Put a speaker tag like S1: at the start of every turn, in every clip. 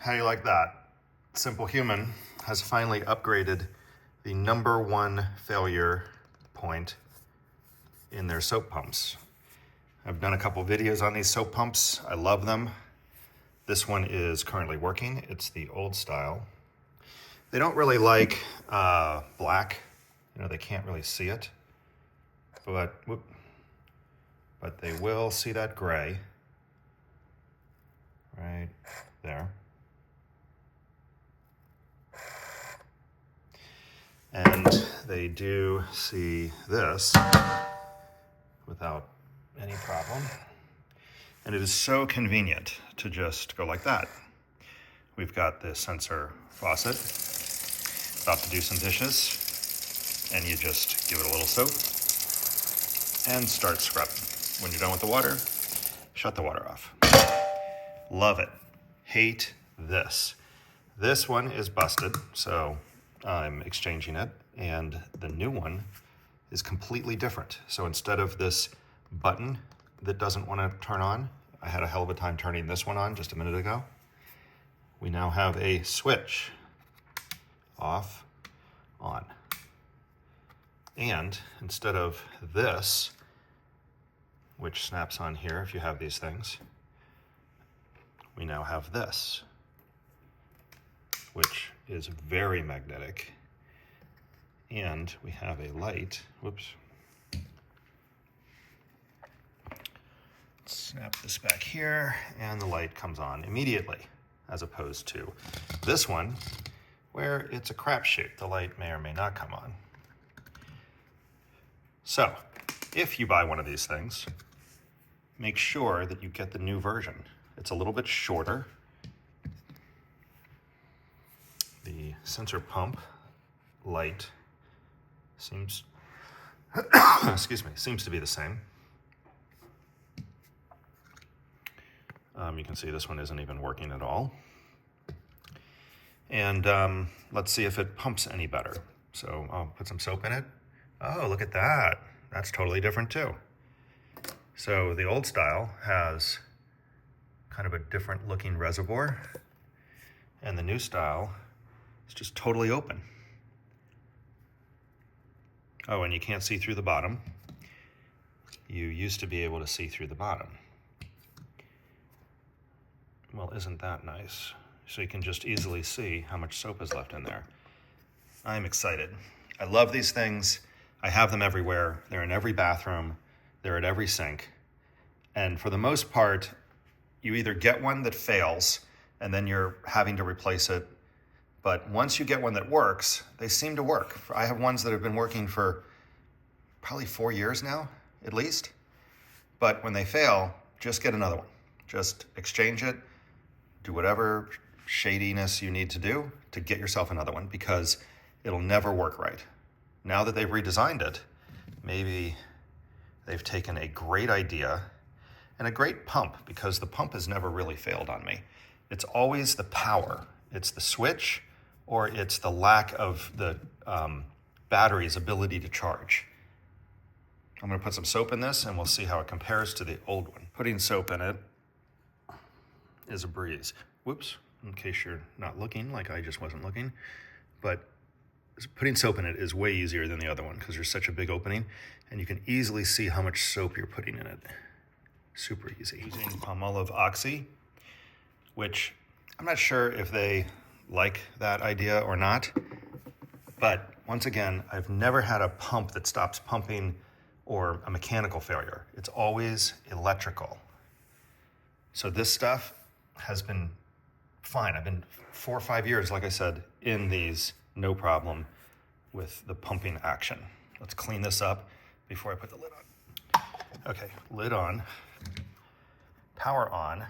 S1: How do you like that? Simple Human has finally upgraded the #1 failure point in their soap pumps. I've done a couple videos on these soap pumps. I love them. This one is currently working. It's the old style. They don't really like black. They can't really see it. But they will see that gray right there. And they do see this without any problem. And it is so convenient to just go like that. We've got the sensor faucet, about to do some dishes, and you just give it a little soap and start scrubbing. When you're done with the water, shut the water off. Love it. Hate this. This one is busted, so I'm exchanging it, and the new one is completely different. So instead of this button that doesn't want to turn on, I had a hell of a time turning this one on just a minute ago. We now have a switch, off, on. And instead of this, which snaps on here if you have these things, we now have this, which is very magnetic. And we have a light, whoops. Snap this back here, and the light comes on immediately, as opposed to this one, where it's a crapshoot. The light may or may not come on. So, if you buy one of these things, make sure that you get the new version. It's a little bit shorter. The sensor pump light seems, seems to be the same. You can see this one isn't even working at all. And let's see if it pumps any better. So I'll put some soap in it. Oh, look at that. That's totally different too. So the old style has kind of a different looking reservoir, and the new style is just totally open. Oh, and you can't see through the bottom. You used to be able to see through the bottom. Well, isn't that nice? So you can just easily see how much soap is left in there. I'm excited. I love these things. I have them everywhere. They're in every bathroom. They're at every sink. And for the most part, you either get one that fails and then you're having to replace it. But once you get one that works, they seem to work. I have ones that have been working for probably 4 years now, at least. But when they fail, just get another one. Just exchange it, do whatever shadiness you need to do to get yourself another one, because it'll never work right. Now that they've redesigned it, maybe they've taken a great idea and a great pump, because the pump has never really failed on me. It's always the power. It's the switch, or it's the lack of the battery's ability to charge. I'm gonna put some soap in this and we'll see how it compares to the old one. Putting soap in it is a breeze. Whoops, in case you're not looking, like I just wasn't looking. But putting soap in it is way easier than the other one, because there's such a big opening and you can easily see how much soap you're putting in it. Super easy. Using Palmolive Oxy, which I'm not sure if they like that idea or not. But once again, I've never had a pump that stops pumping or a mechanical failure. It's always electrical. So this stuff has been fine. I've been 4 or 5 years, like I said, in these, no problem with the pumping action. Let's clean this up before I put the lid on. Okay, lid on, power on.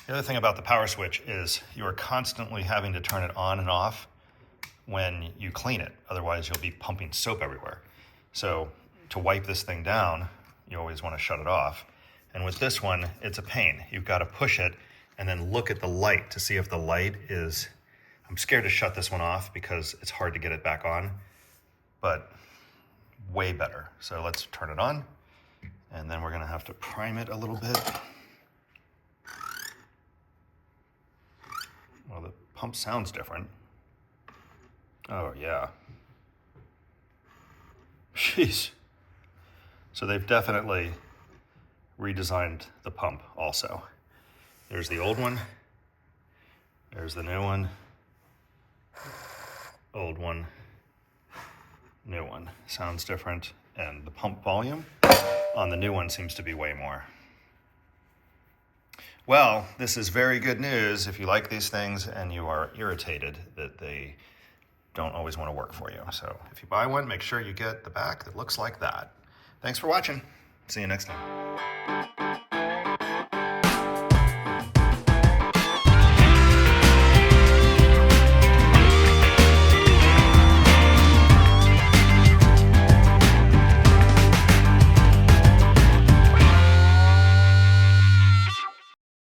S1: The other thing about the power switch is you are constantly having to turn it on and off when you clean it. Otherwise, you'll be pumping soap everywhere. So to wipe this thing down, you always want to shut it off. And with this one, it's a pain. You've got to push it and then look at the light to see if the light is... I'm scared to shut this one off because it's hard to get it back on, but way better. So let's turn it on, and then we're going to have to prime it a little bit. Well, pump sounds different. Oh, yeah. Jeez. So they've definitely redesigned the pump also. There's the old one. There's the new one. Old one. New one. Sounds different. And the pump volume on the new one seems to be way more. Well, this is very good news if you like these things and you are irritated that they don't always want to work for you. So if you buy one, make sure you get the back that looks like that. Thanks for watching. See you next time.